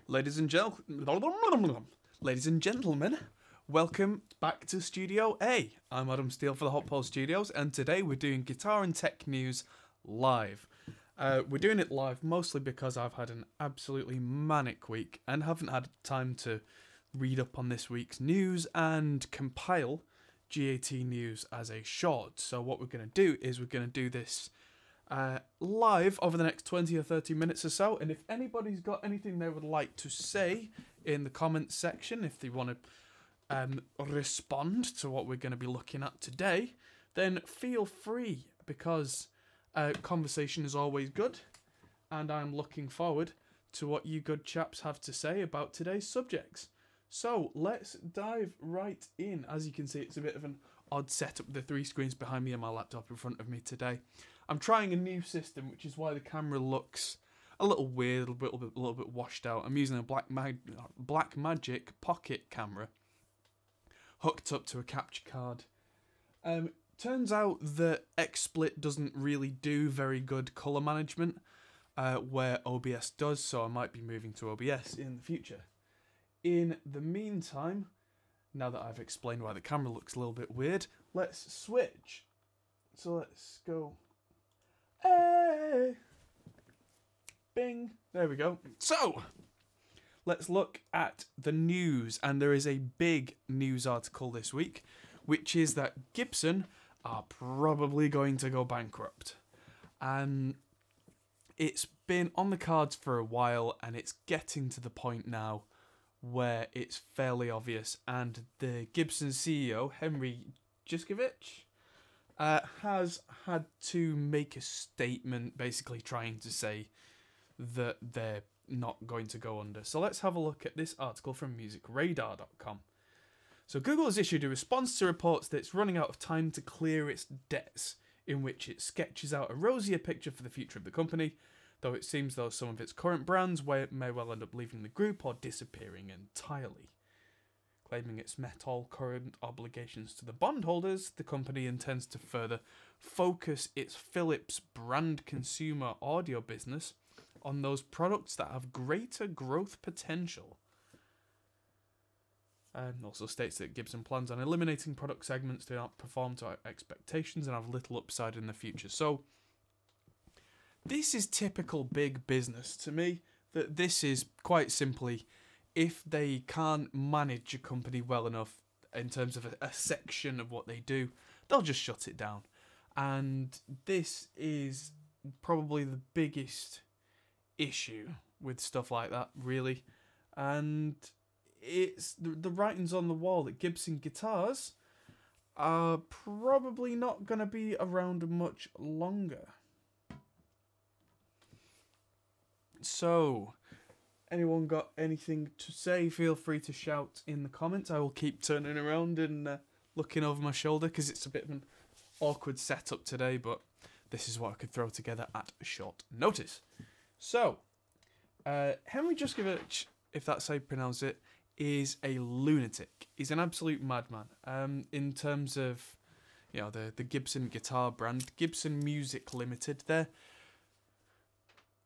Ladies and gentlemen, welcome back to Studio A. I'm Adam Steele for the Hot Pole Studios, and today we're doing guitar and tech news live. We're doing it live mostly because I've had an absolutely manic week and haven't had time to read up on this week's news and compile GAT news as a short. So what we're going to do is we're going to do this live over the next 20 or 30 minutes or so, and if anybody's got anything they would like to say in the comments section, if they want to respond to what we're going to be looking at today, then feel free, because conversation is always good, and I'm looking forward to what you good chaps have to say about today's subjects. So let's dive right in. As you can see, it's a bit of an odd setup with the three screens behind me and my laptop in front of me today. I'm trying a new system, which is why the camera looks a little weird, a little bit washed out. I'm using a Blackmagic Pocket camera hooked up to a capture card. Turns out that XSplit doesn't really do very good colour management, where OBS does, so I might be moving to OBS in the future. In the meantime, now that I've explained why the camera looks a little bit weird, let's switch. So let's go. Hey! Bing! There we go. So, let's look at the news. And there is a big news article this week, which is that Gibson are probably going to go bankrupt. And it's been on the cards for a while, and it's getting to the point now where it's fairly obvious, and the Gibson CEO, Henry Giskovich, has had to make a statement basically trying to say that they're not going to go under. So let's have a look at this article from musicradar.com. So Google has issued a response to reports that it's running out of time to clear its debts, in which it sketches out a rosier picture for the future of the company, though it seems though some of its current brands may well end up leaving the group or disappearing entirely. Claiming it's met all current obligations to the bondholders, the company intends to further focus its Philips brand consumer audio business on those products that have greater growth potential. And also states that Gibson plans on eliminating product segments that don't perform to expectations and have little upside in the future. So, this is typical big business to me, that this is quite simply, if they can't manage a company well enough in terms of a section of what they do, they'll just shut it down. And this is probably the biggest issue with stuff like that, really. And it's the writing's on the wall that Gibson guitars are probably not going to be around much longer. So, anyone got anything to say, feel free to shout in the comments. I will keep turning around and looking over my shoulder, because it's a bit of an awkward setup today, but this is what I could throw together at short notice. So, Henry Giskovich, if that's how you pronounce it, is a lunatic. He's an absolute madman. In terms of, you know, the Gibson guitar brand, Gibson Music Limited,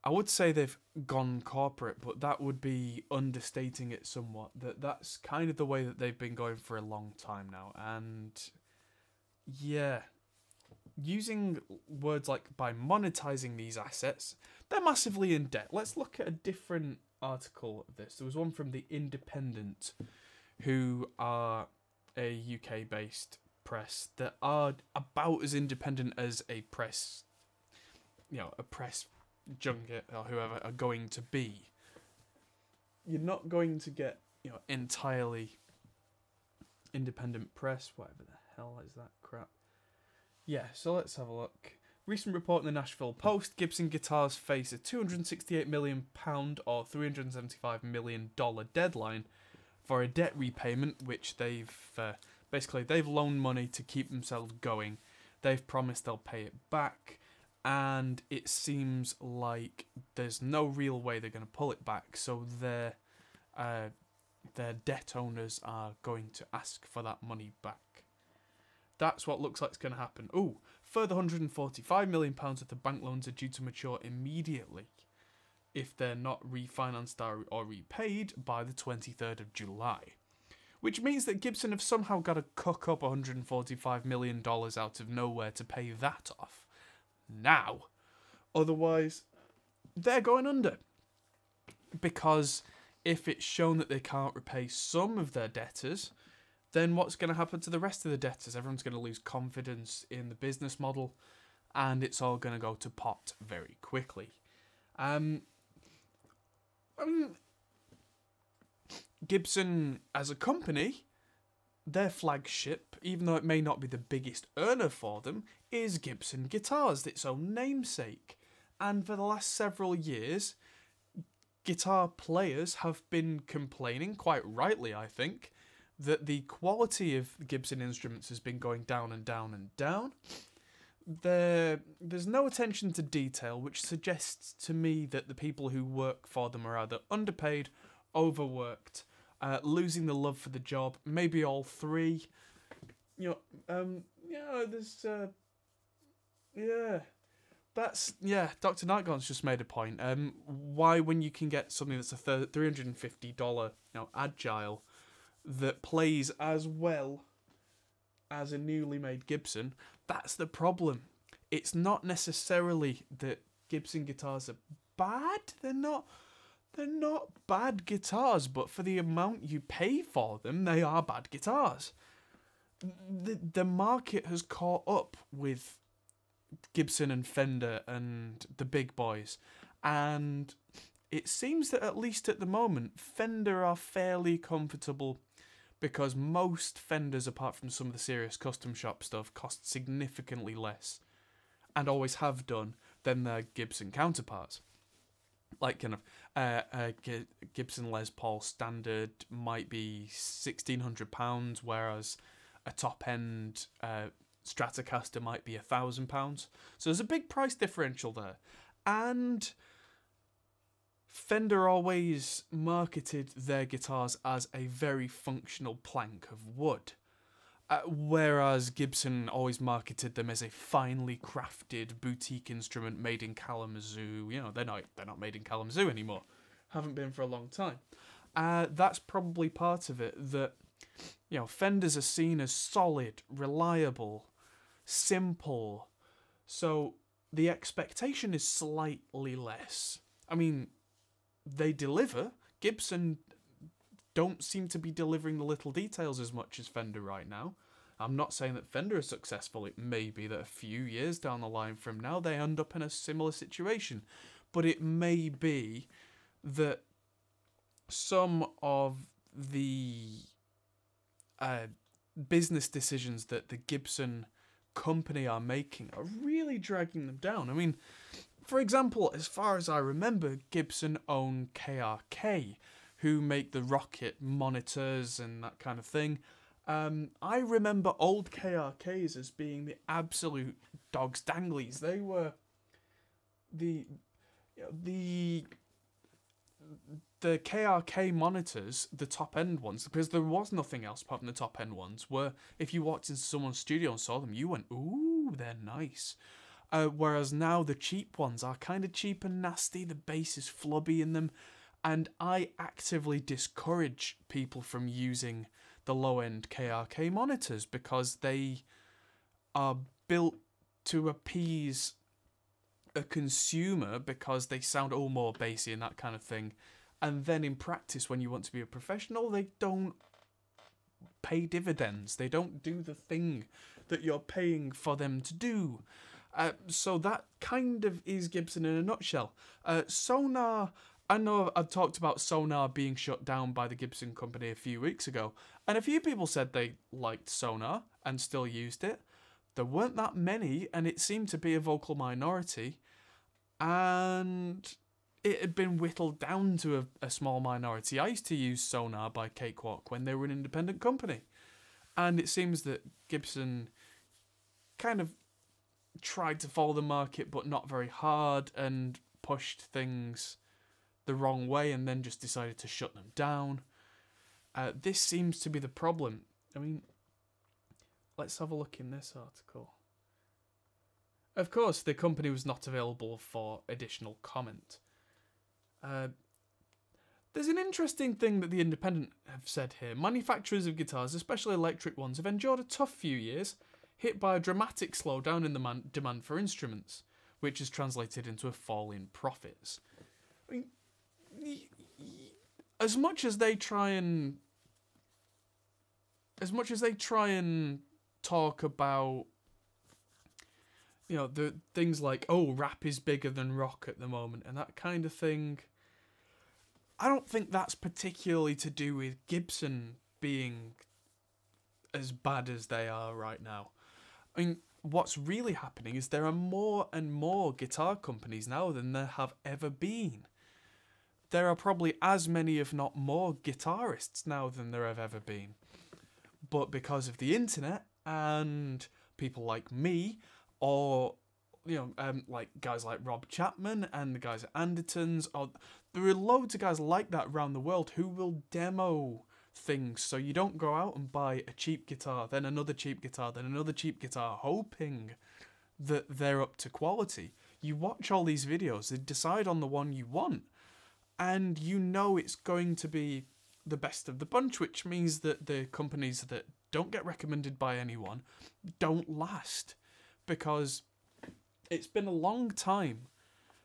I would say they've gone corporate, but that would be understating it somewhat. That's kind of the way that they've been going for a long time now. And yeah, using words like by monetizing these assets, they're massively in debt. Let's look at a different article of this. There was one from The Independent, who are a UK-based press that are about as independent as a press, a press junket or whoever are going to be. You're not going to get, entirely independent press, whatever the hell is that crap. Yeah, so let's have a look. Recent report in the Nashville Post, Gibson guitars face a £268 million or $375 million deadline for a debt repayment, which they've loaned money to keep themselves going. They've promised they'll pay it back, and it seems like there's no real way they're going to pull it back, so their debt owners are going to ask for that money back. That's what looks like it's going to happen. Ooh, further £145 million worth of bank loans are due to mature immediately. if they're not refinanced or repaid by the 23rd of July. Which means that Gibson have somehow got to cook up $145 million out of nowhere to pay that off now. Otherwise, they're going under. Because if it's shown that they can't repay some of their debtors, then what's going to happen to the rest of the debtors? Everyone's going to lose confidence in the business model, and it's all going to go to pot very quickly. Gibson, as a company, their flagship, even though it may not be the biggest earner for them, is Gibson Guitars, its own namesake. And for the last several years, guitar players have been complaining, quite rightly I think, that the quality of Gibson instruments has been going down and down and down. There's no attention to detail, which suggests to me that the people who work for them are either underpaid, overworked, losing the love for the job, maybe all three. Dr. Nightgone's just made a point. Why, when you can get something that's a $350, Agile, that plays as well as a newly made Gibson, that's the problem. It's not necessarily that Gibson guitars are bad. They're not bad guitars, but for the amount you pay for them, they are bad guitars. The market has caught up with Gibson and Fender and the big boys, and it seems that at least at the moment, Fender are fairly comfortable because most Fenders, apart from some of the serious custom shop stuff, cost significantly less, and always have done, than their Gibson counterparts. Like Gibson Les Paul standard might be £1,600, whereas a top end Stratocaster might be £1,000. So there's a big price differential there, and Fender always marketed their guitars as a very functional plank of wood, whereas Gibson always marketed them as a finely crafted boutique instrument made in Kalamazoo. They're not made in Kalamazoo anymore. Haven't been for a long time. That's probably part of it, that Fenders are seen as solid, reliable, simple. So the expectation is slightly less. I mean, they deliver. Gibson don't seem to be delivering the little details as much as Fender right now. I'm not saying that Fender is successful. It may be that a few years down the line from now they end up in a similar situation. But it may be that some of the business decisions that the Gibson company are making are really dragging them down. I mean, for example, as far as I remember, Gibson own KRK, who make the Rocket monitors and that kind of thing. I remember old KRKs as being the absolute dog's danglies. They were the KRK monitors, the top end ones, because there was nothing else apart from the top end ones, were, if you walked into someone's studio and saw them, you went, ooh, they're nice. Whereas now the cheap ones are kind of cheap and nasty, the bass is flubby in them, and I actively discourage people from using the low-end KRK monitors because they are built to appease a consumer because they sound all more bassy and that kind of thing. And then in practice, when you want to be a professional, they don't pay dividends. They don't do the thing that you're paying for them to do. So that kind of is Gibson in a nutshell. Sonar, I know I've talked about Sonar being shut down by the Gibson company a few weeks ago, and a few people said they liked Sonar and still used it. There weren't that many, and it seemed to be a vocal minority, and it had been whittled down to a small minority. I used to use Sonar by Cakewalk when they were an independent company, and it seems that Gibson kind of tried to follow the market but not very hard and pushed things the wrong way and then just decided to shut them down. This seems to be the problem. I mean, let's have a look in this article. Of course, the company was not available for additional comment. There's an interesting thing that The Independent have said here. Manufacturers of guitars, especially electric ones, have endured a tough few years, hit by a dramatic slowdown in the demand for instruments, which has translated into a fall in profits. I mean, as much as they try and talk about, you know, the things like, oh, rap is bigger than rock at the moment and that kind of thing, I don't think that's particularly to do with Gibson being as bad as they are right now. I mean, what's really happening is there are more and more guitar companies now than there have ever been. There are probably as many, if not more, guitarists now than there have ever been. But because of the internet and people like me, or like guys like Rob Chapman and the guys at Andertons, or there are loads of guys like that around the world who will demo things, so you don't go out and buy a cheap guitar, then another cheap guitar, then another cheap guitar, hoping that they're up to quality. You watch all these videos, and decide on the one you want, and you know it's going to be the best of the bunch, which means that the companies that don't get recommended by anyone don't last, because it's been a long time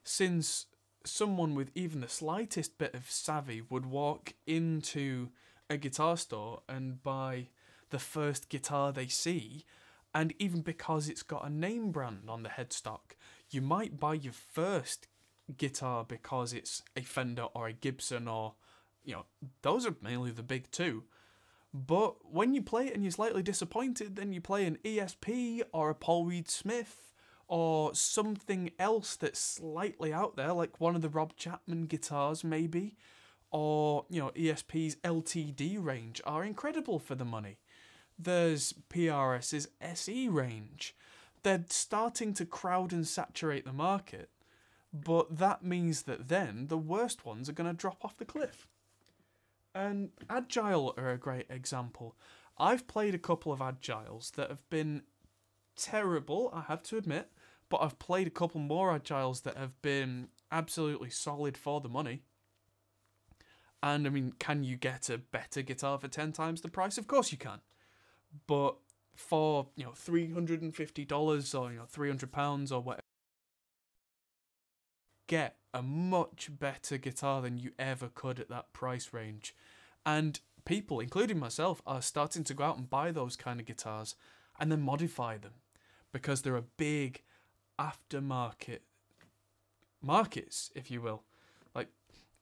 since someone with even the slightest bit of savvy would walk into a guitar store and buy the first guitar they see, and even because it's got a name brand on the headstock, you might buy your first guitar because it's a Fender or a Gibson, or, you know, those are mainly the big two. But when you play it and you're slightly disappointed, then you play an ESP or a Paul Reed Smith or something else that's slightly out there, like one of the Rob Chapman guitars maybe, or, you know, ESP's LTD range are incredible for the money. There's PRS's SE range. They're starting to crowd and saturate the market, but that means that then the worst ones are going to drop off the cliff. And Agile are a great example. I've played a couple of Agiles that have been terrible, I have to admit, but I've played a couple more Agiles that have been absolutely solid for the money. And I mean, can you get a better guitar for 10 times the price? Of course you can. But for, you know, $350 or, you know, £300 or whatever, get a much better guitar than you ever could at that price range. And people, including myself, are starting to go out and buy those kind of guitars and then modify them, because there are big aftermarket markets, if you will. Like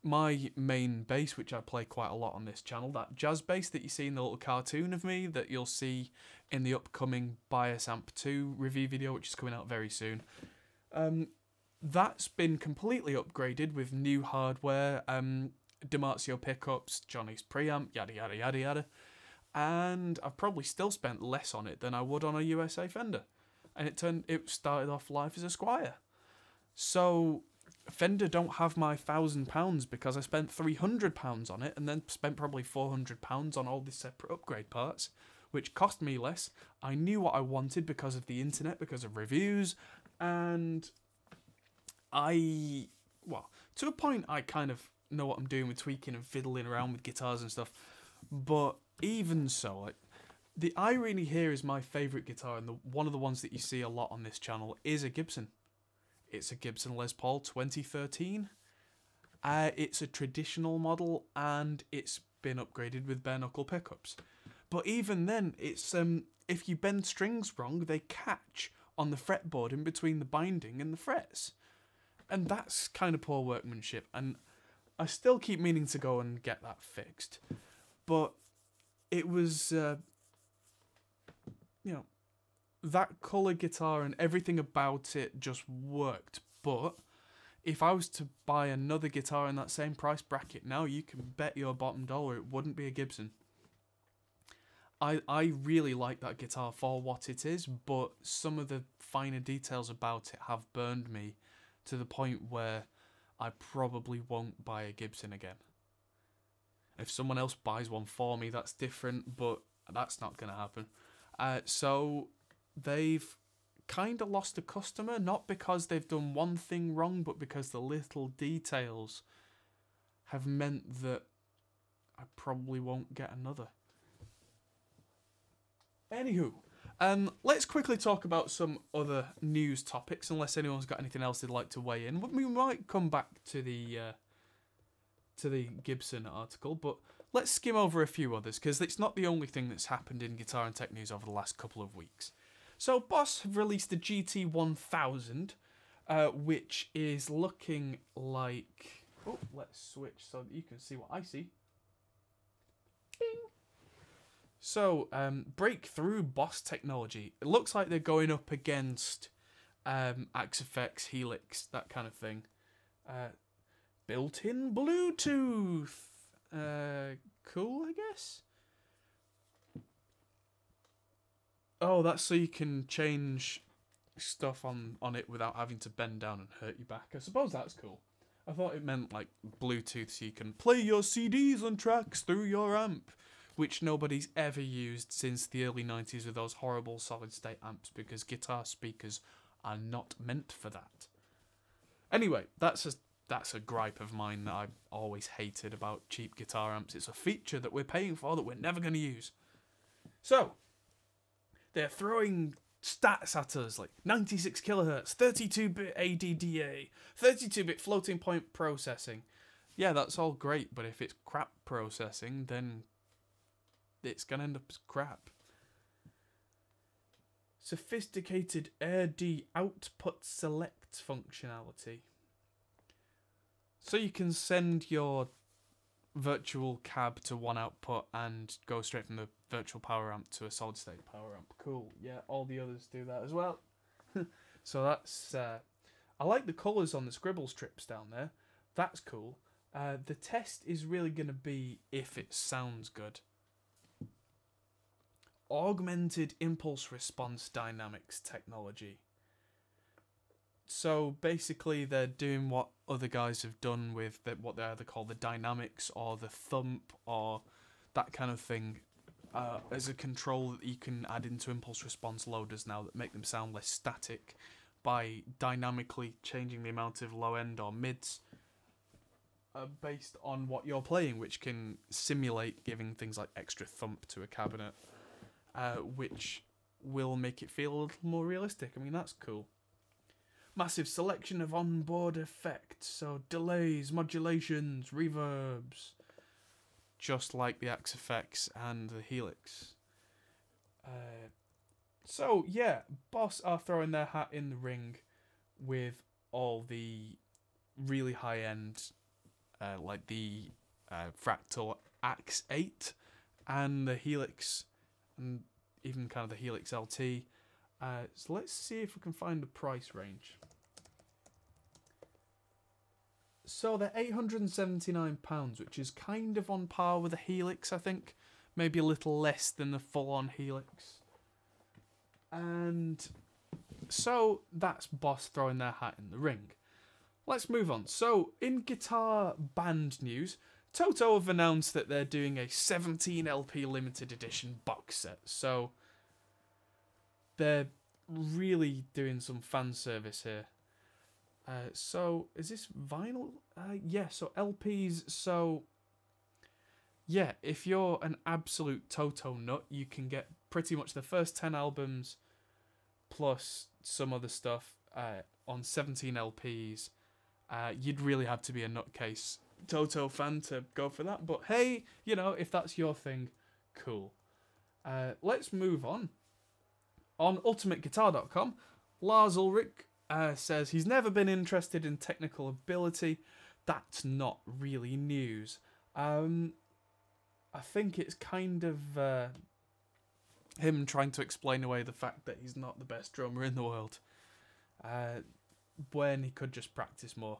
my main bass, which I play quite a lot on this channel, that jazz bass that you see in the little cartoon of me that you'll see in the upcoming Bias Amp 2 review video, which is coming out very soon. That's been completely upgraded with new hardware, DiMarzio pickups, Johnny's preamp, yada yada yada yada. And I've probably still spent less on it than I would on a USA Fender. And it started off life as a Squier. So Fender don't have my £1,000 because I spent £300 on it and then spent probably £400 on all the separate upgrade parts, which cost me less. I knew what I wanted because of the internet, because of reviews, and to a point I kind of know what I'm doing with tweaking and fiddling around with guitars and stuff. But even so, like, the irony here is my favourite guitar, and one of the ones that you see a lot on this channel is a Gibson. It's a Gibson Les Paul 2013. It's a traditional model, and it's been upgraded with bare knuckle pickups. But even then, it's if you bend strings wrong, they catch on the fretboard in between the binding and the frets. And that's kind of poor workmanship, and I still keep meaning to go and get that fixed. But it was, that colour guitar and everything about it just worked. But if I was to buy another guitar in that same price bracket now, you can bet your bottom dollar it wouldn't be a Gibson. I really like that guitar for what it is, but some of the finer details about it have burned me to the point where I probably won't buy a Gibson again. If someone else buys one for me, that's different, but that's not going to happen. So they've kind of lost a customer, not because they've done one thing wrong, but because the little details have meant that I probably won't get another. Anywho, let's quickly talk about some other news topics, unless anyone's got anything else they'd like to weigh in. We might come back to the Gibson article, but let's skim over a few others, because it's not the only thing that's happened in guitar and tech news over the last couple of weeks. So Boss have released the GT1000, which is looking like... Oh, let's switch so that you can see what I see. Bing! So, breakthrough Boss technology. It looks like they're going up against Axe-Fx, Helix, that kind of thing. Built-in Bluetooth. Cool, I guess. Oh, that's so you can change stuff on it without having to bend down and hurt your back. I suppose that's cool. I thought it meant like Bluetooth so you can play your CDs and tracks through your amp, which nobody's ever used since the early 90s with those horrible solid-state amps, because guitar speakers are not meant for that. Anyway, that's a gripe of mine that I've always hated about cheap guitar amps. It's a feature that we're paying for that we're never going to use. So, they're throwing stats at us like 96 kilohertz, 32-bit ADDA, 32-bit floating point processing. Yeah, that's all great, but if it's crap processing, then it's going to end up as crap. Sophisticated AirD output select functionality. So you can send your virtual cab to one output and go straight from the virtual power amp to a solid state power amp. Cool. Yeah, all the others do that as well. So that's... I like the colours on the scribble strips down there. That's cool. The test is really going to be if it sounds good. Augmented impulse response dynamics technology. So basically they're doing what other guys have done with what they either call the dynamics or the thump or that kind of thing, as a control that you can add into impulse response loaders now that make them sound less static by dynamically changing the amount of low end or mids based on what you're playing, which can simulate giving things like extra thump to a cabinet, which will make it feel a little more realistic. I mean, that's cool. Massive selection of onboard effects, so delays, modulations, reverbs, just like the Axe-Fx and the Helix. So yeah, Boss are throwing their hat in the ring with all the really high-end, like the Fractal Axe 8 and the Helix, and even kind of the Helix LT. So let's see if we can find the price range. So they're £879, which is kind of on par with a Helix, I think. Maybe a little less than the full-on Helix. And so that's Boss throwing their hat in the ring. Let's move on. So in guitar band news, Toto have announced that they're doing a 17 LP limited edition box set. So they're really doing some fan service here. So is this vinyl? Yeah, so LPs. So yeah, if you're an absolute Toto nut, you can get pretty much the first 10 albums plus some other stuff on 17 LPs. You'd really have to be a nutcase Toto fan to go for that. But hey, you know, if that's your thing, cool. Let's move on. On ultimateguitar.com, Lars Ulrich says he's never been interested in technical ability. That's not really news. I think it's kind of him trying to explain away the fact that he's not the best drummer in the world, when he could just practice more.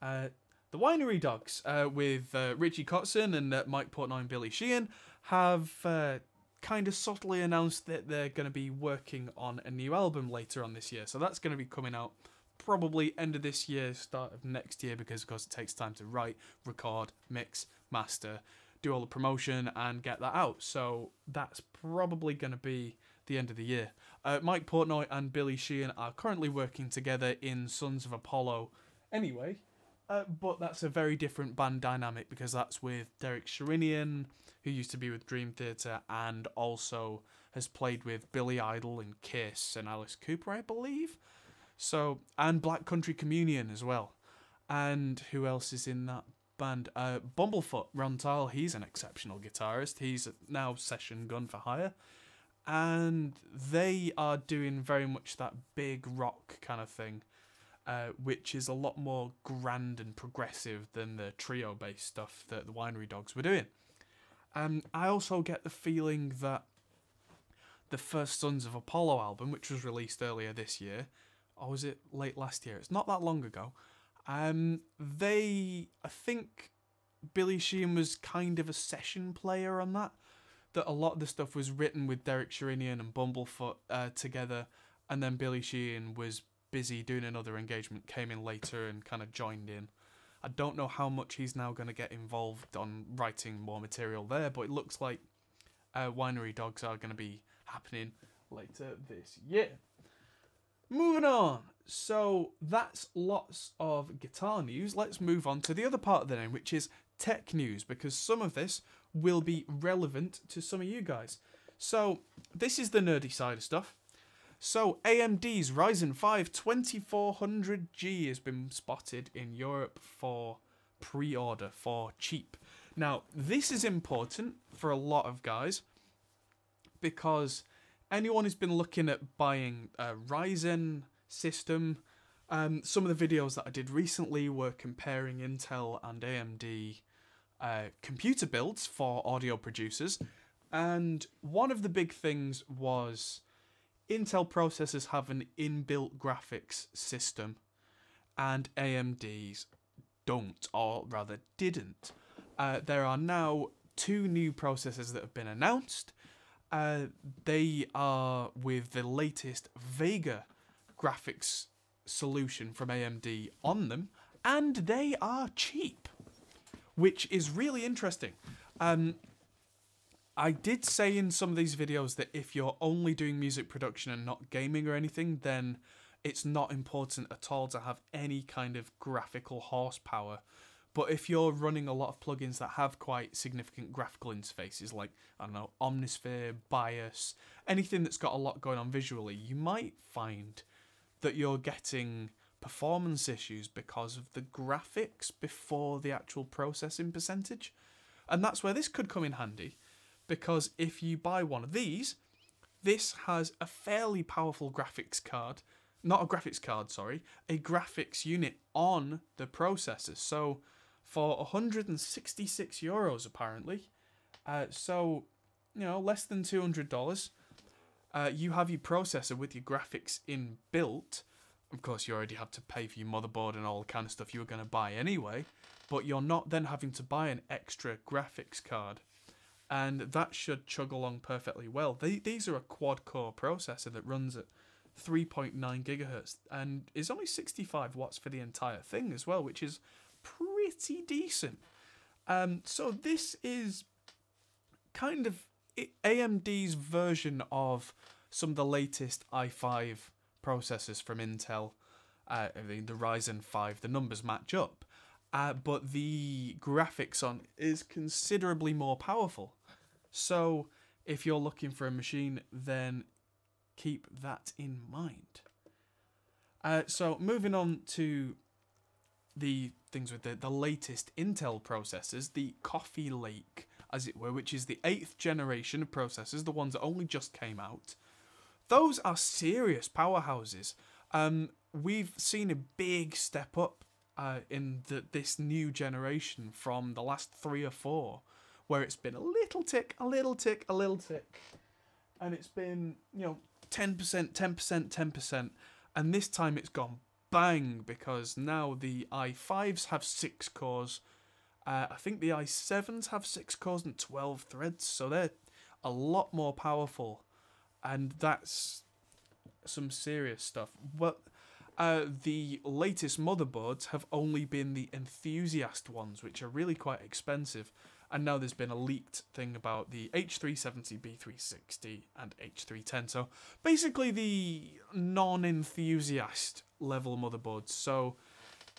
The Winery Dogs, with Richie Kotzen and Mike Portnoy and Billy Sheehan, have kind of subtly announced that they're going to be working on a new album later on this year. So that's going to be coming out probably end of this year, start of next year, because of course it takes time to write, record, mix, master, do all the promotion and get that out. So that's probably going to be the end of the year. Mike Portnoy and Billy Sheehan are currently working together in Sons of Apollo. Anyway, But that's a very different band dynamic because that's with Derek Sherinian, who used to be with Dream Theater and also has played with Billy Idol and Kiss and Alice Cooper, I believe. So, and Black Country Communion as well. And who else is in that band? Bumblefoot Rontal, he's an exceptional guitarist. He's now session gun for hire. And they are doing very much that big rock kind of thing, which is a lot more grand and progressive than the trio-based stuff that the Winery Dogs were doing. I also get the feeling that the first Sons of Apollo album, which was released earlier this year, or was it late last year? It's not that long ago. I think Billy Sheehan was kind of a session player on that. That a lot of the stuff was written with Derek Sherinian and Bumblefoot together, and then Billy Sheehan was busy doing another engagement, came in later and kind of joined in. I don't know how much he's now going to get involved on writing more material there, but it looks like Winery Dogs are going to be happening later this year. Moving on. So that's lots of guitar news. Let's move on to the other part of the name, which is tech news, because some of this will be relevant to some of you guys. So this is the nerdy side of stuff. So AMD's Ryzen 5 2400G has been spotted in Europe for pre-order for cheap. Now this is important for a lot of guys because anyone who's been looking at buying a Ryzen system, some of the videos that I did recently were comparing Intel and AMD computer builds for audio producers, and one of the big things was Intel processors have an inbuilt graphics system and AMD's don't, or rather didn't. There are now 2 new processors that have been announced. They are with the latest Vega graphics solution from AMD on them, and they are cheap, which is really interesting. I did say in some of these videos that if you're only doing music production and not gaming or anything, then it's not important at all to have any kind of graphical horsepower. But if you're running a lot of plugins that have quite significant graphical interfaces, like, I don't know, Omnisphere, Bias, anything that's got a lot going on visually, you might find that you're getting performance issues because of the graphics before the actual processing percentage. And that's where this could come in handy, because if you buy one of these, this has a fairly powerful graphics card, not a graphics card, sorry, a graphics unit on the processor. So for €166 apparently, so, you know, less than $200, you have your processor with your graphics inbuilt. Of course, you already have to pay for your motherboard and all the kind of stuff you were going to buy anyway, but you're not then having to buy an extra graphics card. And that should chug along perfectly well. These are a quad-core processor that runs at 3.9 gigahertz and is only 65 watts for the entire thing as well, which is pretty decent. So this is kind of AMD's version of some of the latest i5 processors from Intel. The Ryzen 5, the numbers match up. But the graphics on is considerably more powerful. So if you're looking for a machine, then keep that in mind. So moving on to the things with the latest Intel processors, the Coffee Lake, as it were, which is the 8th generation of processors, the ones that only just came out. Those are serious powerhouses. We've seen a big step up in this new generation from the last 3 or 4, where it's been a little tick, a little tick, a little tick, and it's been, you know, 10%, 10%, 10%, and this time it's gone bang, because now the i5s have 6 cores, I think the i7s have 6 cores and 12 threads, so they're a lot more powerful, and that's some serious stuff. But the latest motherboards have only been the enthusiast ones, which are really quite expensive. And now there's been a leaked thing about the H370, B360, and H310. So basically the non-enthusiast level motherboards. So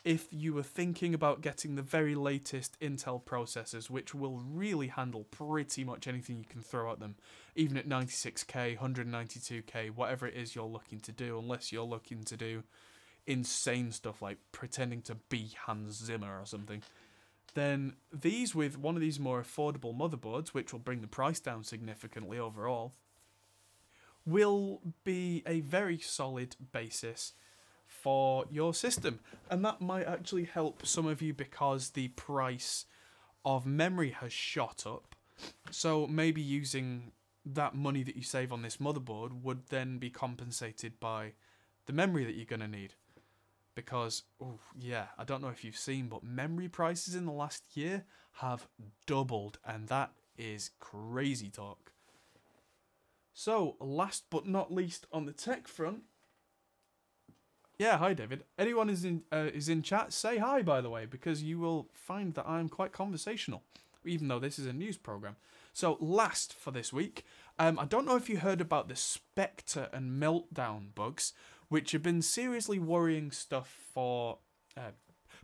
if you were thinking about getting the very latest Intel processors, which will really handle pretty much anything you can throw at them, even at 96K, 192K, whatever it is you're looking to do, unless you're looking to do insane stuff like pretending to be Hans Zimmer or something, then these with one of these more affordable motherboards, which will bring the price down significantly overall, will be a very solid basis for your system. And that might actually help some of you because the price of memory has shot up. So maybe using that money that you save on this motherboard would then be compensated by the memory that you're going to need. Because, oh yeah, I don't know if you've seen, but memory prices in the last year have doubled, and that is crazy talk. So, last but not least on the tech front, yeah, hi David. Anyone is in chat, say hi, by the way, because you will find that I'm quite conversational, even though this is a news program. So, last for this week, I don't know if you heard about the Spectre and Meltdown bugs, which have been seriously worrying stuff for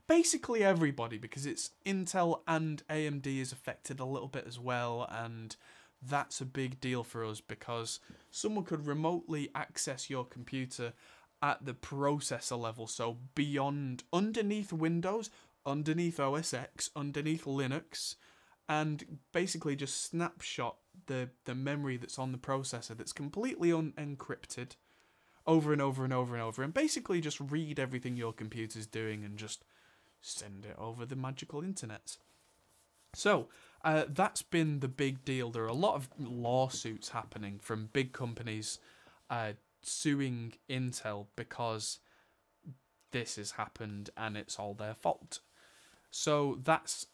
basically everybody, because it's Intel and AMD is affected a little bit as well, and that's a big deal for us because someone could remotely access your computer at the processor level, so beyond, underneath Windows, underneath OS X, underneath Linux, and basically just snapshot the memory that's on the processor that's completely unencrypted over and over and over and over, and basically just read everything your computer's doing and just send it over the magical internet. So, that's been the big deal. There are a lot of lawsuits happening from big companies suing Intel because this has happened and it's all their fault. So that's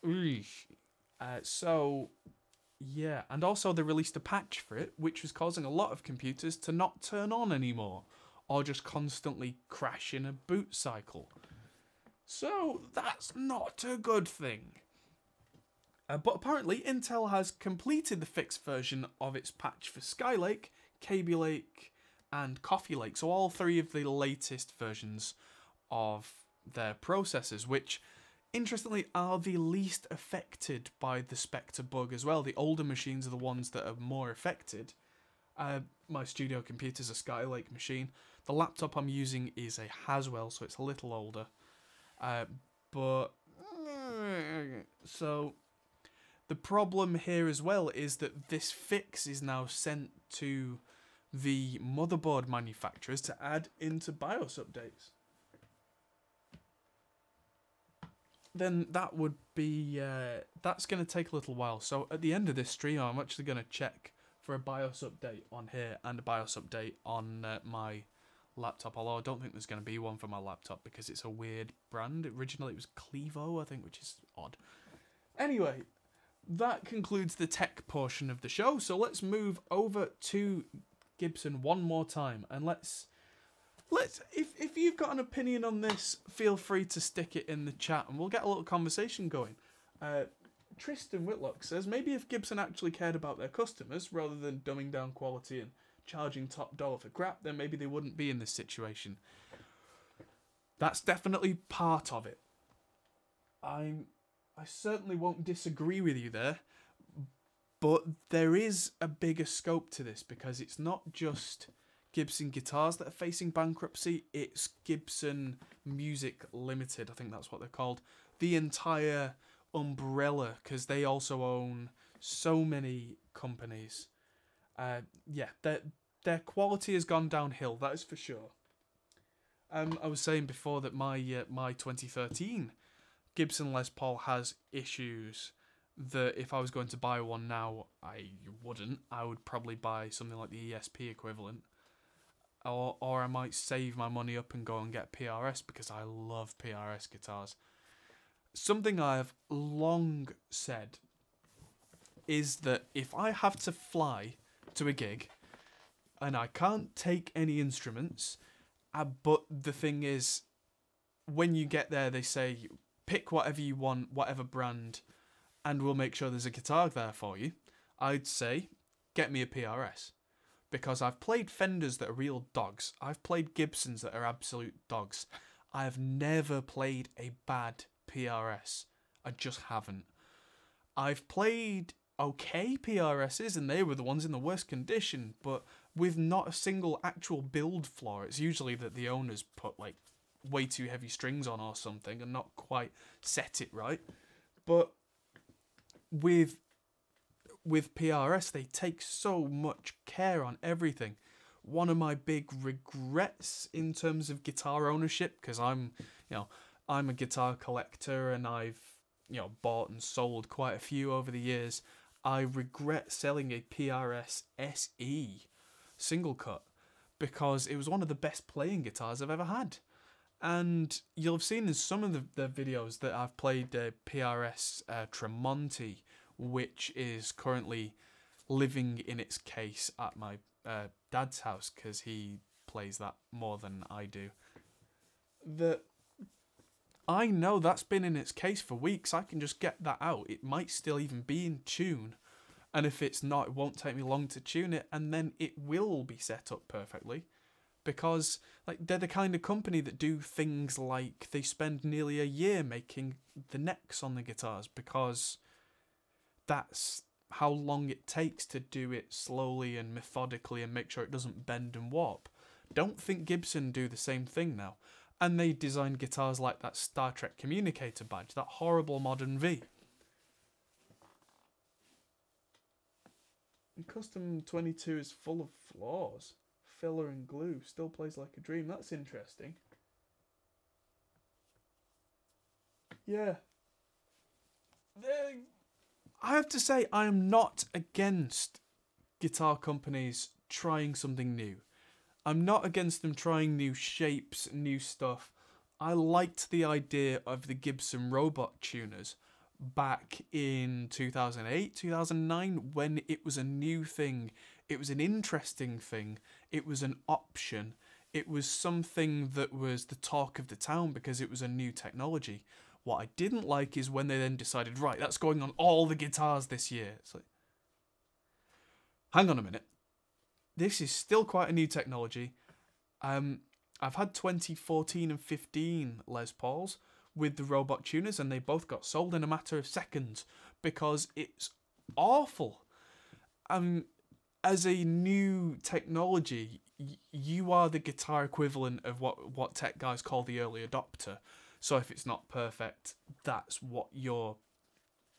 yeah, and also they released a patch for it, which was causing a lot of computers to not turn on anymore, or just constantly crash in a boot cycle. So that's not a good thing. But apparently Intel has completed the fixed version of its patch for Skylake, Kaby Lake, and Coffee Lake. So all three of the latest versions of their processors, which interestingly are the least affected by the Spectre bug as well. The older machines are the ones that are more affected. My studio computer's a Skylake machine. The laptop I'm using is a Haswell, so it's a little older. So the problem here as well is that this fix is now sent to the motherboard manufacturers to add into BIOS updates. Then that would be, that's going to take a little while. So at the end of this stream, I'm actually going to check for a BIOS update on here and a BIOS update on my laptop. Although I don't think there's going to be one for my laptop because it's a weird brand. Originally it was Clevo, I think, which is odd. Anyway, that concludes the tech portion of the show. So let's move over to Gibson one more time, and let's if you've got an opinion on this, feel free to stick it in the chat and we'll get a little conversation going. Tristan Whitlock says, maybe if Gibson actually cared about their customers rather than dumbing down quality and charging top dollar for crap, then maybe they wouldn't be in this situation. That's definitely part of it. I certainly won't disagree with you there, but there is a bigger scope to this because it's not just Gibson guitars that are facing bankruptcy, it's Gibson Music Limited, I think that's what they're called. The entire umbrella, because they also own so many companies. Yeah, their quality has gone downhill, that is for sure. I was saying before that my 2013 Gibson Les Paul has issues that if I was going to buy one now, I wouldn't. I would probably buy something like the ESP equivalent. Or I might save my money up and go and get PRS because I love PRS guitars. Something I've long said is that if I have to fly to a gig and I can't take any instruments, but the thing is, when you get there they say, pick whatever you want, whatever brand, and we'll make sure there's a guitar there for you, I'd say, get me a PRS. Because I've played Fenders that are real dogs. I've played Gibsons that are absolute dogs. I have never played a bad PRS. I just haven't. I've played okay PRSs, and they were the ones in the worst condition, but with not a single actual build flaw. It's usually that the owners put like way too heavy strings on or something and not quite set it right. But with PRS, they take so much care on everything. One of my big regrets in terms of guitar ownership, because I'm a guitar collector and I've bought and sold quite a few over the years. I regret selling a PRS SE single cut because it was one of the best playing guitars I've ever had. And you'll have seen in some of the videos that I've played PRS Tremonti, which is currently living in its case at my dad's house because he plays that more than I do. I know that's been in its case for weeks. I can just get that out. It might still even be in tune. And if it's not, it won't take me long to tune it. And then it will be set up perfectly. Because they're the kind of company that do things like they spend nearly a year making the necks on the guitars. Because that's how long it takes to do it slowly and methodically and make sure it doesn't bend and warp. Don't think Gibson do the same thing now. And they design guitars like that Star Trek communicator badge, that horrible modern V. And Custom 22 is full of flaws. Filler and glue, still plays like a dream. That's interesting. Yeah. I have to say, I am not against guitar companies trying something new. I'm not against them trying new shapes, new stuff. I liked the idea of the Gibson robot tuners back in 2008, 2009, when it was a new thing. It was an interesting thing. It was an option. It was something that was the talk of the town because it was a new technology. What I didn't like is when they then decided, right, that's going on all the guitars this year. It's like, hang on a minute. This is still quite a new technology. I've had 2014 and 15 Les Pauls with the robot tuners, and they both got sold in a matter of seconds because it's awful. As a new technology, you are the guitar equivalent of what tech guys call the early adopter. So if it's not perfect, that's what you're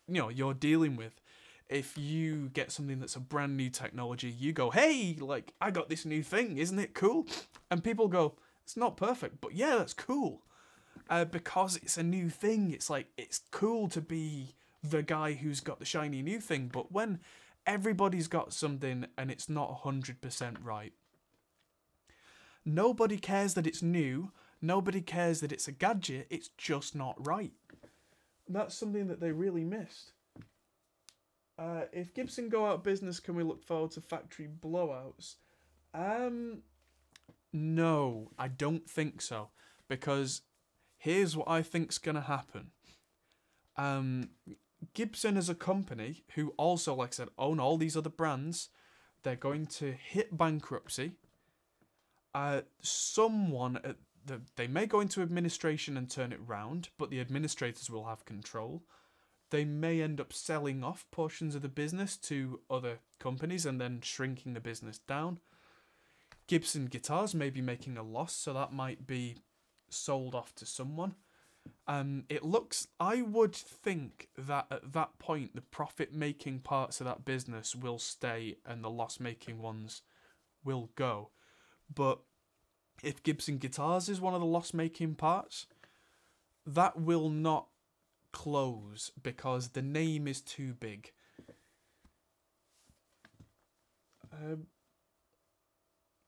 dealing with. If you get something that's a brand new technology, you go, hey, I got this new thing, isn't it cool? And people go, it's not perfect, but yeah, that's cool. Because it's a new thing, it's cool to be the guy who's got the shiny new thing. But when everybody's got something and it's not 100% right, nobody cares that it's new, nobody cares that it's a gadget, it's just not right. That's something that they really missed. If Gibson go out of business, can we look forward to factory blowouts? No, I don't think so. Because here's what I think's going to happen. Gibson as a company, who also, like I said, own all these other brands, they're going to hit bankruptcy. They may go into administration and turn it round, but the administrators will have control. They may end up selling off portions of the business to other companies and then shrinking the business down. Gibson Guitars may be making a loss, so that might be sold off to someone. I would think that at that point, the profit-making parts of that business will stay and the loss-making ones will go. But if Gibson Guitars is one of the loss-making parts, that will not close because the name is too big.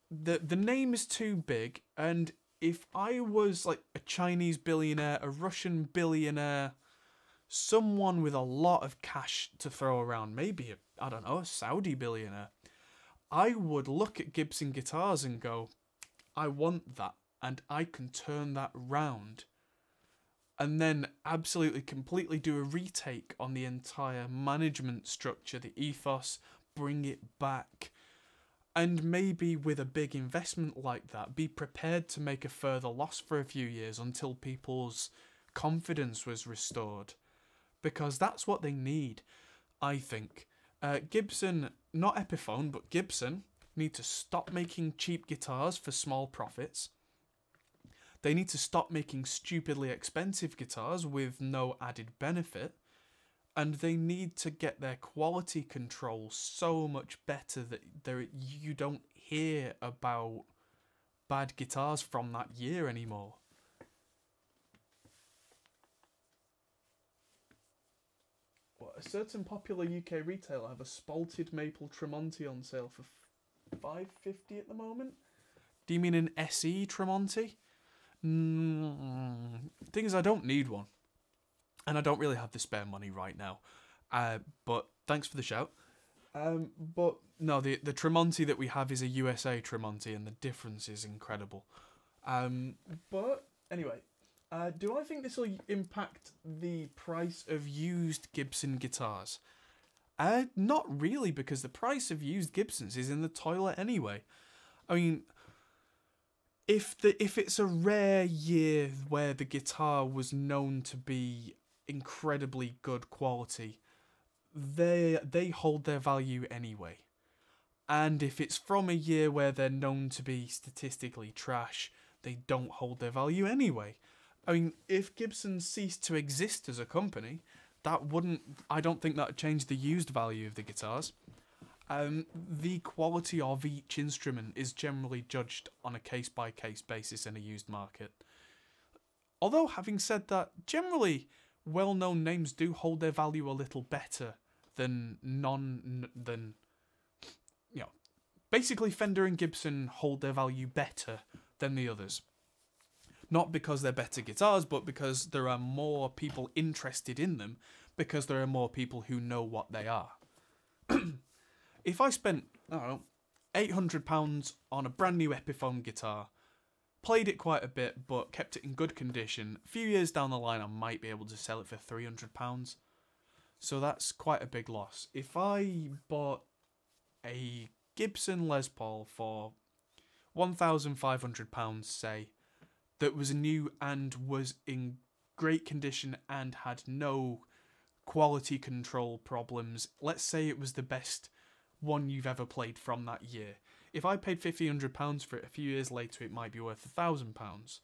The name is too big, and if I was a Chinese billionaire, a Russian billionaire, someone with a lot of cash to throw around, maybe a Saudi billionaire, I would look at Gibson Guitars and go, I want that, and I can turn that round. And then absolutely, completely do a retake on the entire management structure, the ethos, bring it back. And maybe with a big investment like that, be prepared to make a further loss for a few years until people's confidence was restored. Because that's what they need, I think. Gibson, not Epiphone, but Gibson, need to stop making cheap guitars for small profits. They need to stop making stupidly expensive guitars with no added benefit. And they need to get their quality control so much better that you don't hear about bad guitars from that year anymore. What, a certain popular UK retailer have a spalted maple Tremonti on sale for $5.50 at the moment? Do you mean an SE Tremonti? Thing is, I don't need one. And I don't really have the spare money right now. But thanks for the shout. But no, the Tremonti that we have is a USA Tremonti, and the difference is incredible. But anyway, do I think this will impact the price of used Gibson guitars? Not really, because the price of used Gibsons is in the toilet anyway. I mean, if it's a rare year where the guitar was known to be incredibly good quality, they hold their value anyway. And if it's from a year where they're known to be statistically trash, they don't hold their value anyway. I mean, if Gibson ceased to exist as a company, I don't think that would change the used value of the guitars. The quality of each instrument is generally judged on a case-by-case basis in a used market. Although, having said that, generally, well-known names do hold their value a little better than basically Fender and Gibson hold their value better than the others. Not because they're better guitars, but because there are more people interested in them, because there are more people who know what they are. If I spent, I don't know, £800 on a brand new Epiphone guitar, played it quite a bit, but kept it in good condition, a few years down the line I might be able to sell it for £300. So that's quite a big loss. If I bought a Gibson Les Paul for £1,500, say, that was new and was in great condition and had no quality control problems, let's say it was the best one you've ever played from that year. If I paid £1,500 for it, a few years later it might be worth £1,000,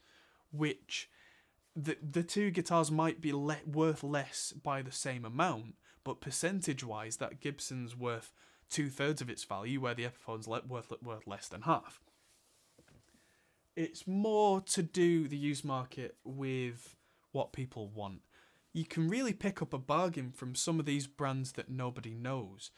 which the two guitars might be worth less by the same amount, but percentage-wise that Gibson's worth 2/3 of its value, where the Epiphone's worth less than half. It's more to do the used market with what people want. You can really pick up a bargain from some of these brands that nobody knows.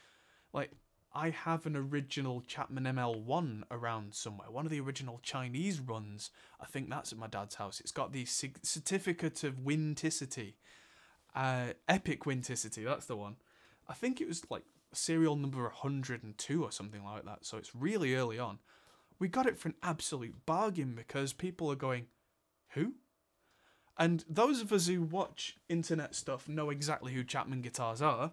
Like, I have an original Chapman ML1 around somewhere. One of the original Chinese runs. I think that's at my dad's house. It's got the certificate of Winticity. Epic Winticity, that's the one. I think it was like serial number 102 or something like that. So it's really early on. We got it for an absolute bargain because people are going, who? And those of us who watch internet stuff know exactly who Chapman guitars are.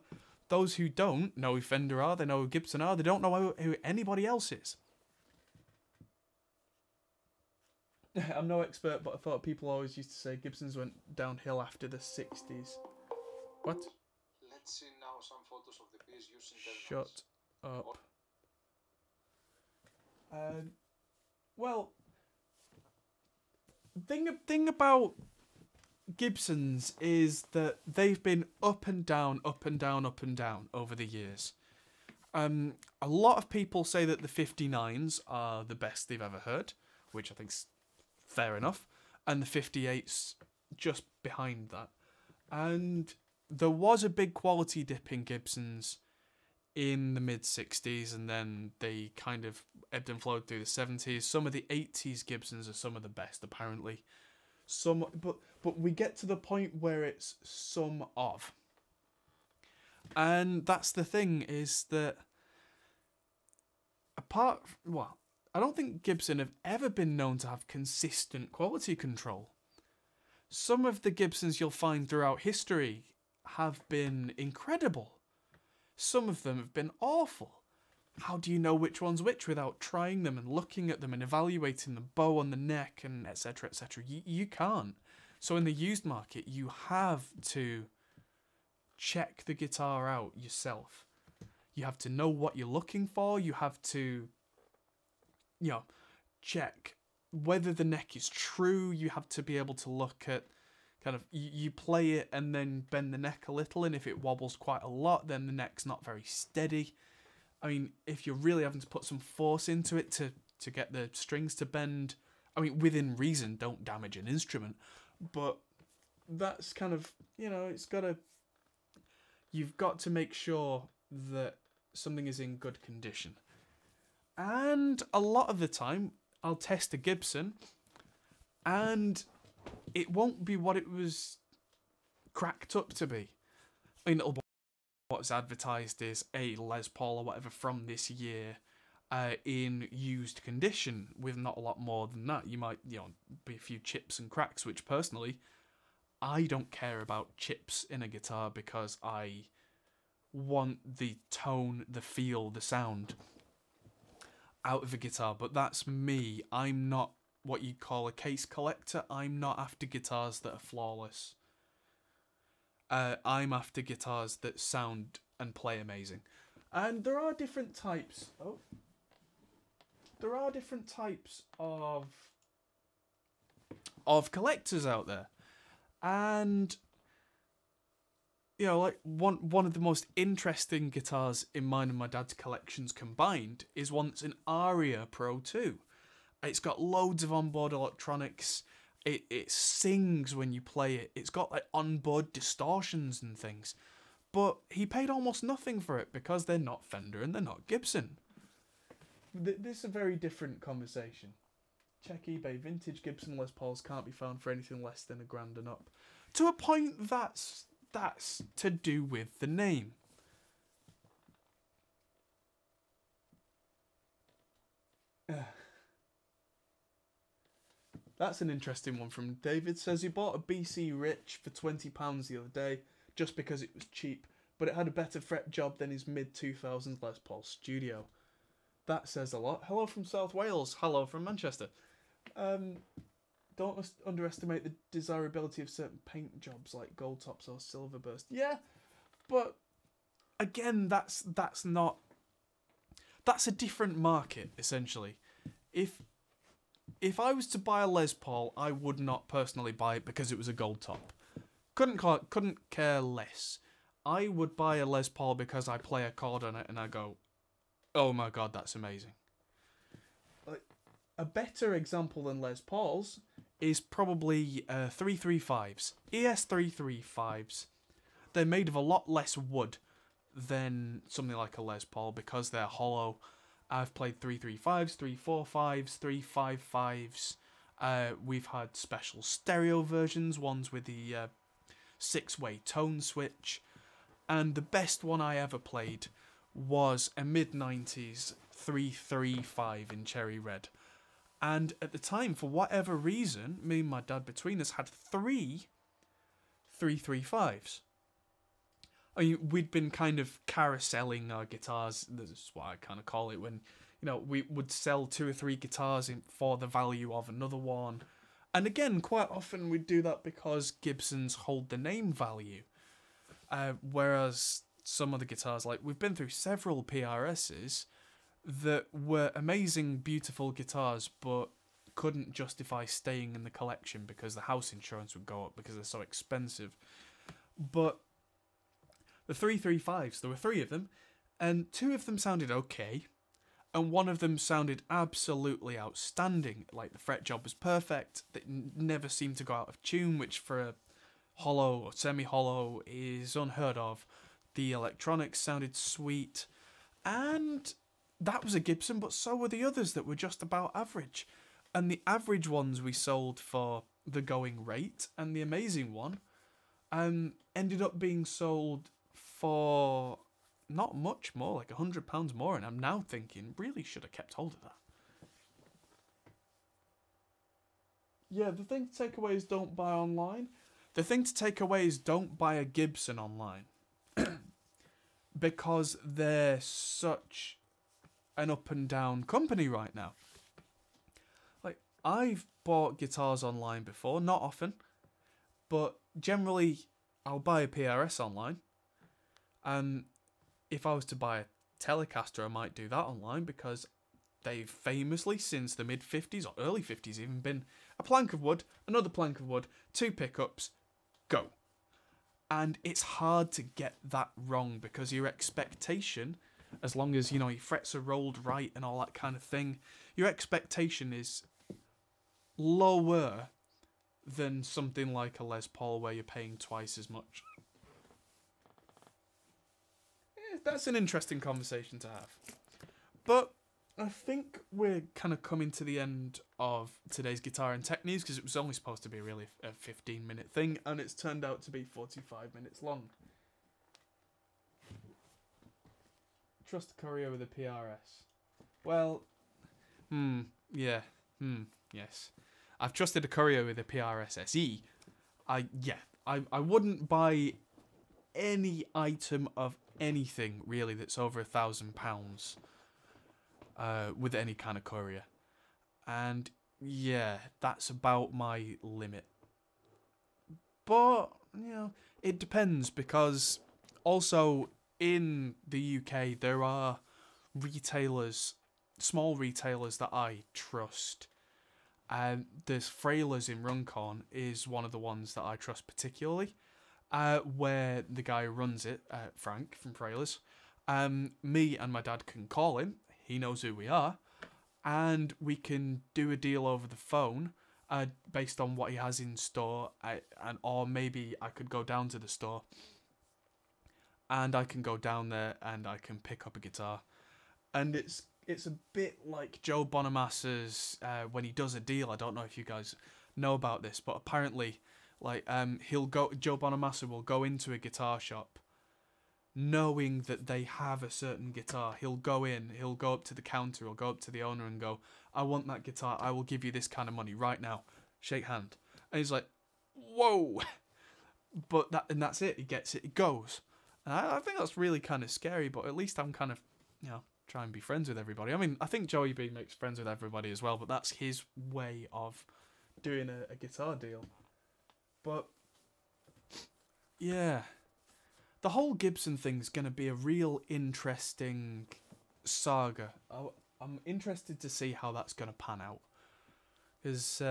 Those who don't know who Fender are, they know who Gibson are, they don't know who anybody else is. I'm no expert, but I thought people always used to say Gibsons went downhill after the 60s. What? Let's see now some photos of the piece using Shut up. Well, thing about Gibsons is that they've been up and down, up and down, up and down over the years. A lot of people say that the 59s are the best they've ever heard, which I think's fair enough, and the 58s just behind that. And there was a big quality dip in Gibsons in the mid-60s, and then they kind of ebbed and flowed through the 70s. Some of the 80s Gibsons are some of the best, apparently. But we get to the point where it's some of. And that's the thing, is that I don't think Gibson have ever been known to have consistent quality control. Some of the Gibsons you'll find throughout history have been incredible. Some of them have been awful. how do you know which one's which without trying them and looking at them and evaluating the bow on the neck and etc. etc. You can't. So in the used market, you have to check the guitar out yourself. You have to know what you're looking for. You have to, check whether the neck is true. You have to be able to look at kind of, you play it and then bend the neck a little, and if it wobbles quite a lot, then the neck's not very steady. I mean, if you're really having to put some force into it to get the strings to bend, I mean, within reason, don't damage an instrument. But that's kind of, you've got to make sure that something is in good condition. And a lot of the time, I'll test a Gibson, and it won't be what it was cracked up to be. I mean, what's advertised is a Les Paul or whatever from this year in used condition with not a lot more than that. You might, be a few chips and cracks, which personally, I don't care about chips in a guitar because I want the tone, the feel, the sound out of a guitar. But that's me. I'm not what you call a case collector. I'm not after guitars that are flawless. I'm after guitars that sound and play amazing. And there are different types. There are different types of collectors out there. And like one of the most interesting guitars in mine and my dad's collections combined is an Aria Pro 2. It's got loads of onboard electronics. It sings when you play it. It's got like onboard distortions and things. But he paid almost nothing for it because they're not Fender and they're not Gibson. This is a very different conversation. Check eBay. Vintage Gibson Les Pauls can't be found for anything less than $1,000 and up. To a point that's to do with the name. That's an interesting one from David. Says he bought a BC Rich for £20 the other day just because it was cheap, but it had a better fret job than his mid-2000s Les Paul Studio. That says a lot. Hello from South Wales. Hello from Manchester. Don't underestimate the desirability of certain paint jobs like gold tops or silver burst. Yeah, but again, that's a different market essentially. If I was to buy a Les Paul, I would not personally buy it because it was a gold top. Couldn't care less. I would buy a Les Paul because I play a chord on it and I go, oh my god, that's amazing. Like, a better example than Les Paul's is probably 335s. ES 335s. They're made of a lot less wood than something like a Les Paul because they're hollow. I've played 335s, 345s, 355s. We've had special stereo versions, ones with the 6-way tone switch. And the best one I ever played was a mid-90s 335 in cherry red. And at the time, for whatever reason, me and my dad between us had 3 335s. I mean, we'd been kind of carouseling our guitars. This is what I kind of call it when, we would sell 2 or 3 guitars for the value of another one. And again, quite often we'd do that because Gibsons hold the name value. Whereas some of the guitars, like we've been through several PRSs that were amazing, beautiful guitars, but couldn't justify staying in the collection because the house insurance would go up because they're so expensive. But the 335s, there were 3 of them, and 2 of them sounded okay, and 1 of them sounded absolutely outstanding. Like, the fret job was perfect, it never seemed to go out of tune, which for a hollow or semi-hollow is unheard of. The electronics sounded sweet, and that was a Gibson, but so were the others that were just about average. And the average ones we sold for the going rate, and the amazing one ended up being sold for not much more, like £100 more, and I'm now thinking, really should have kept hold of that. Yeah, the thing to take away is don't buy online. The thing to take away is don't buy a Gibson online. Because they're such an up and down company right now. Like, I've bought guitars online before, not often, but generally I'll buy a PRS online. If I was to buy a Telecaster, I might do that online because they've famously, since the mid-50s or early 50s even, been a plank of wood, another plank of wood, 2 pickups, go. And it's hard to get that wrong because your expectation, as long as, you know, your frets are rolled right and all that kind of thing, your expectation is lower than something like a Les Paul where you're paying twice as much. That's an interesting conversation to have. But I think we're kind of coming to the end of today's Guitar and Tech News because it was only supposed to be really a 15-minute thing and it's turned out to be 45 minutes long. Trust a courier with a PRS. Well, yes. I've trusted a courier with a PRS SE. I wouldn't buy any item of anything really that's over £1,000 with any kind of courier, and yeah, that's about my limit. But you know, it depends because also in the UK there are retailers, small retailers that I trust. There's Frailers in Runcorn is one of the ones that I trust particularly. Where the guy who runs it, Frank from Frailers, me and my dad can call him, he knows who we are, and we can do a deal over the phone based on what he has in store, or maybe I could go down to the store and I can go down there and I can pick up a guitar. And it's a bit like Joe Bonamassa's when he does a deal. I don't know if you guys know about this, but apparently Joe Bonamassa will go into a guitar shop knowing that they have a certain guitar. He'll go in, he'll go up to the counter, he'll go up to the owner and go, I want that guitar, I will give you this kind of money right now. Shake hand. And he's like, whoa. But that's it, he gets it, he goes. And I think that's really kind of scary, but at least I'm kind of, you know, try and be friends with everybody. I mean, I think Joey B makes friends with everybody as well, but that's his way of doing a guitar deal. But yeah, the whole Gibson thing's going to be a real interesting saga. I'm interested to see how that's going to pan out. Because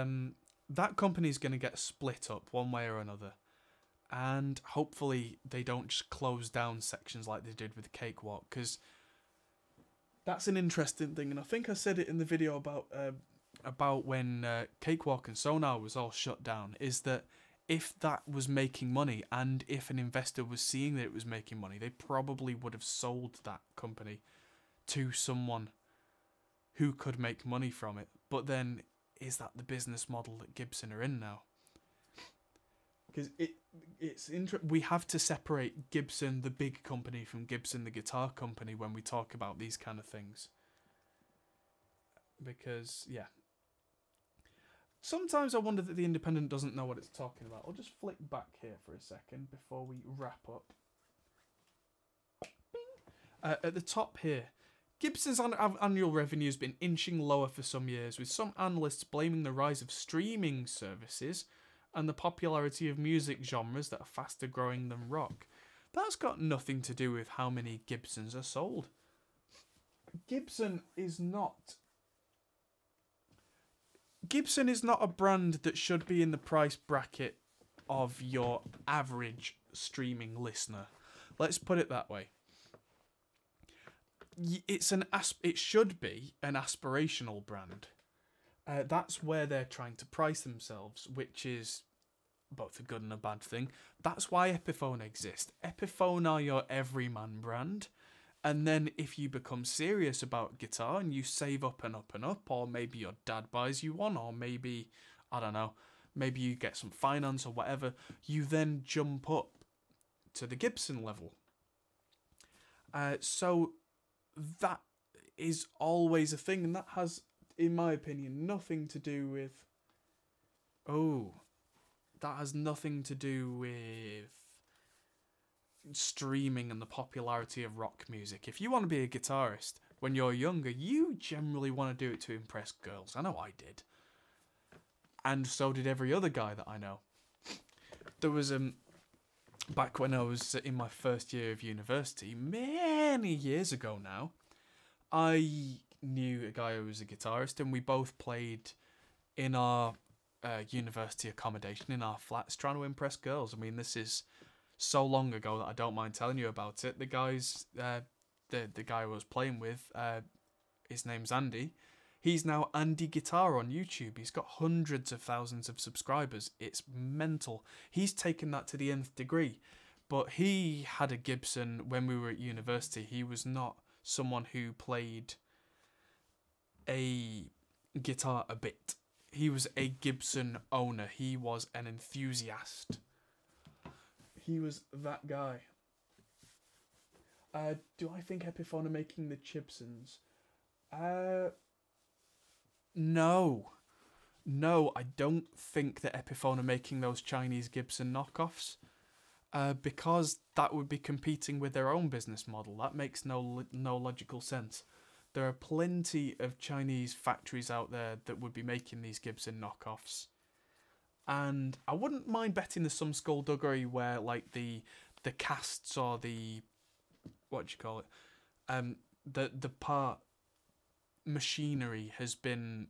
that company's going to get split up one way or another. And hopefully they don't just close down sections like they did with Cakewalk. Because that's an interesting thing. And I think I said it in the video about when Cakewalk and Sonar was all shut down. Is that if that was making money and if an investor was seeing that it was making money, they probably would have sold that company to someone who could make money from it. But then, is that the business model that Gibson are in now? Because we have to separate Gibson, the big company, from Gibson, the guitar company, when we talk about these kind of things. Because, yeah. Sometimes I wonder that the Independent doesn't know what it's talking about. I'll just flick back here for a second before we wrap up. At the top here, Gibson's annual revenue has been inching lower for some years, with some analysts blaming the rise of streaming services and the popularity of music genres that are faster growing than rock. That's got nothing to do with how many Gibsons are sold. Gibson is not a brand that should be in the price bracket of your average streaming listener. Let's put it that way. It should be an aspirational brand. That's where they're trying to price themselves, which is both a good and a bad thing. That's why Epiphone exists. Epiphone are your everyman brand. And then if you become serious about guitar and you save up and up and up, or maybe your dad buys you one, or maybe, I don't know, maybe you get some finance or whatever, you then jump up to the Gibson level. So that is always a thing, and that has, in my opinion, nothing to do with... that has nothing to do with streaming and the popularity of rock music. If you want to be a guitarist, when you're younger, you generally want to do it to impress girls. I know I did. And so did every other guy that I know. There was back when I was in my first year of university, many years ago now, I knew a guy who was a guitarist, and we both played in our university accommodation in our flats, trying to impress girls. I mean, this is so long ago that I don't mind telling you about it. The guys, the guy I was playing with, his name's Andy. He's now Andy Guitar on YouTube. He's got hundreds of thousands of subscribers. It's mental. He's taken that to the nth degree. But he had a Gibson when we were at university. He was not someone who played a guitar a bit. He was a Gibson owner. He was an enthusiast. He was that guy. Do I think Epiphone are making the Gibsons? No, I don't think that Epiphone are making those Chinese Gibson knockoffs, because that would be competing with their own business model. That makes no logical sense. There are plenty of Chinese factories out there that would be making these Gibson knockoffs, and I wouldn't mind betting there's some skullduggery where, like, the casts or the the part machinery has been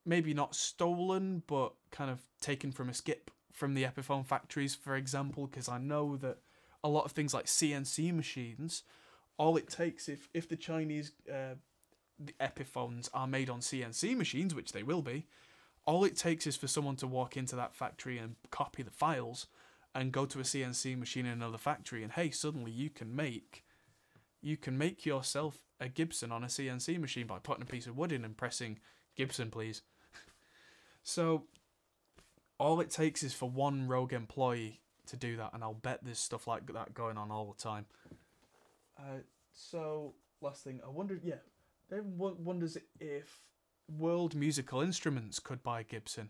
maybe not stolen, but kind of taken from a skip from the Epiphone factories, for example, because I know that a lot of things like CNC machines, all it takes, if the Chinese the Epiphones are made on CNC machines, which they will be, all it takes is for someone to walk into that factory and copy the files and go to a CNC machine in another factory, and hey, suddenly you can make yourself a Gibson on a CNC machine by putting a piece of wood in and pressing Gibson, please. So all it takes is for one rogue employee to do that, and I'll bet there's stuff like that going on all the time. So last thing, I wondered, everyone wonders if World Musical Instruments could buy Gibson.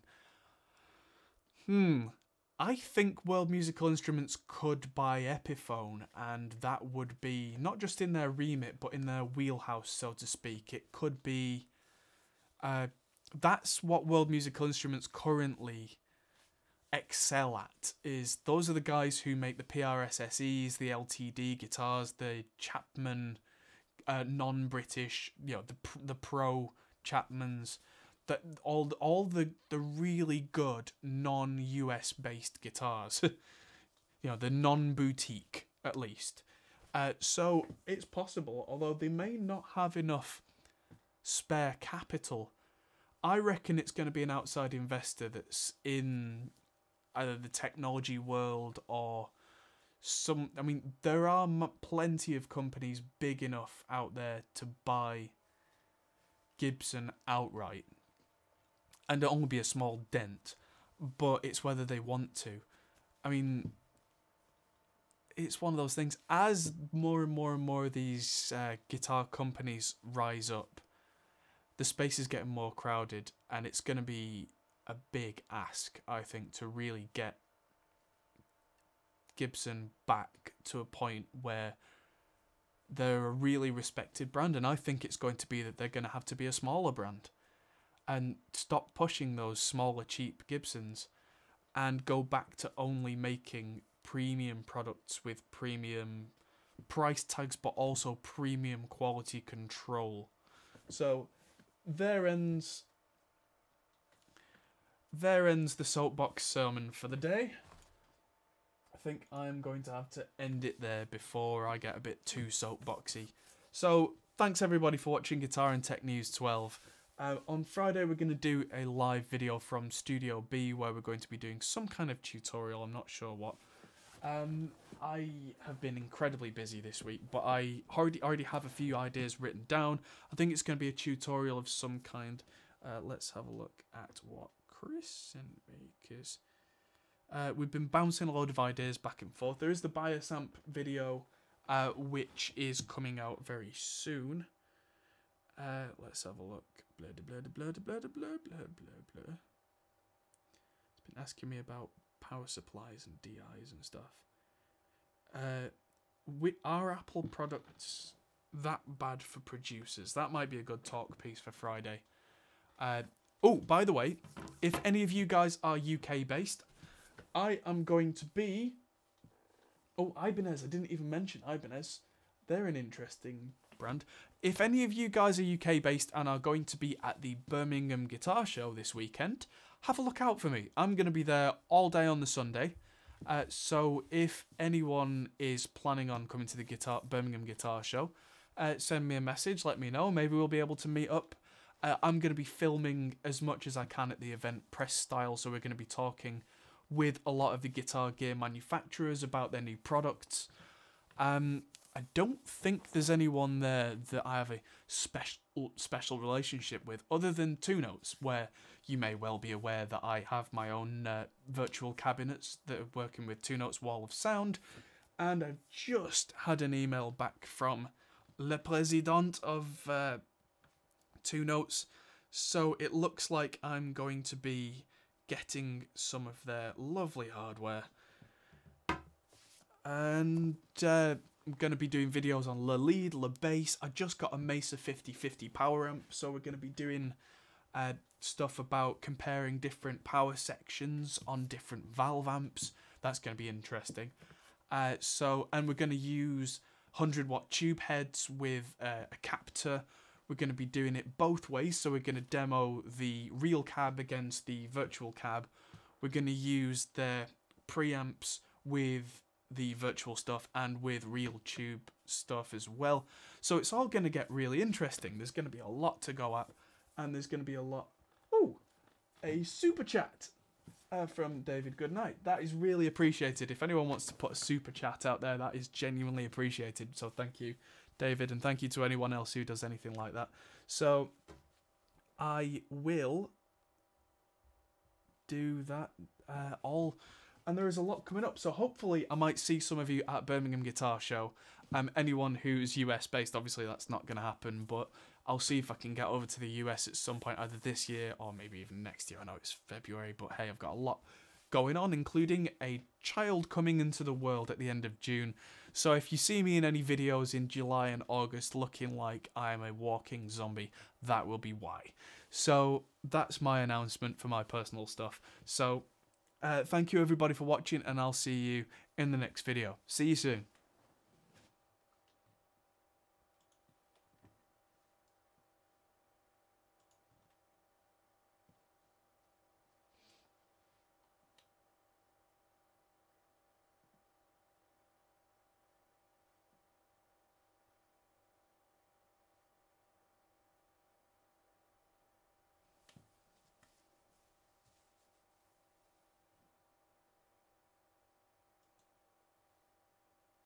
I think World Musical Instruments could buy Epiphone, and that would be not just in their remit, but in their wheelhouse, so to speak. It could be... that's what World Musical Instruments currently excel at. Is those are the guys who make the PRS-SEs, the LTD guitars, the Chapman non-British, the Pro Chapmans, that all the really good non-US based guitars, the non-boutique at least. So it's possible, although they may not have enough spare capital. I reckon it's going to be an outside investor that's in either the technology world or some... I mean, there are plenty of companies big enough out there to buy Gibson outright, and it'll only be a small dent, but it's whether they want to. I mean, it's one of those things, as more and more and more of these guitar companies rise up, the space is getting more crowded, and it's going to be a big ask, I think, to really get Gibson back to a point where they're a really respected brand, and I think it's going to be that they're going to have to be a smaller brand and stop pushing those smaller, cheap Gibsons and go back to only making premium products with premium price tags, but also premium quality control. So there ends the soapbox sermon for the day. I think I'm going to have to end it there before I get a bit too soapboxy. So thanks everybody for watching Guitar and Tech News 12. On Friday we're going to do a live video from Studio B where we're going to be doing some kind of tutorial, I'm not sure what. I have been incredibly busy this week, but I already have a few ideas written down. I think it's going to be a tutorial of some kind. Let's have a look at what Chris sent me, because we've been bouncing a load of ideas back and forth. There is the bias amp video, which is coming out very soon. Let's have a look. Blah, blah, blah, blah, blah, blah, blah, blah, blah. It's been asking me about power supplies and DIs and stuff. Our Apple products that bad for producers. That might be a good talk piece for Friday. Oh, by the way, if any of you guys are UK based, I am going to be... Oh, Ibanez. I didn't even mention Ibanez. They're an interesting brand. If any of you guys are UK based and are going to be at the Birmingham Guitar Show this weekend, have a look out for me. I'm going to be there all day on the Sunday. So if anyone is planning on coming to the Birmingham Guitar Show, send me a message, let me know. Maybe we'll be able to meet up. I'm going to be filming as much as I can at the event, press style, so we're going to be talking with a lot of the guitar gear manufacturers about their new products. I don't think there's anyone there that I have a special relationship with, other than Two Notes, where you may well be aware that I have my own virtual cabinets that are working with Two Notes Wall of Sound, and I've just had an email back from Le Président of Two Notes, so it looks like I'm going to be getting some of their lovely hardware, and I'm going to be doing videos on Le Lead, Le Bass. I just got a Mesa 5050 power amp, so we're going to be doing stuff about comparing different power sections on different valve amps. That's going to be interesting. And we're going to use 100-watt tube heads with a captor. We're going to be doing it both ways, so we're going to demo the real cab against the virtual cab. We're going to use their preamps with the virtual stuff and with real tube stuff as well. So it's all going to get really interesting. There's going to be a lot to go at, and there's going to be a lot... Oh, a super chat from David Goodnight. That is really appreciated. If anyone wants to put a super chat out there, that is genuinely appreciated. So thank you, David, and thank you to anyone else who does anything like that. So I will do that all... And there is a lot coming up, so hopefully I might see some of you at Birmingham Guitar Show. Anyone who's US based, obviously that's not going to happen, but I'll see if I can get over to the US at some point, either this year or maybe even next year. I know it's February, but hey, I've got a lot going on, including a child coming into the world at the end of June. So if you see me in any videos in July and August looking like I'm a walking zombie, that will be why. So that's my announcement for my personal stuff. So... thank you everybody for watching, and I'll see you in the next video. See you soon.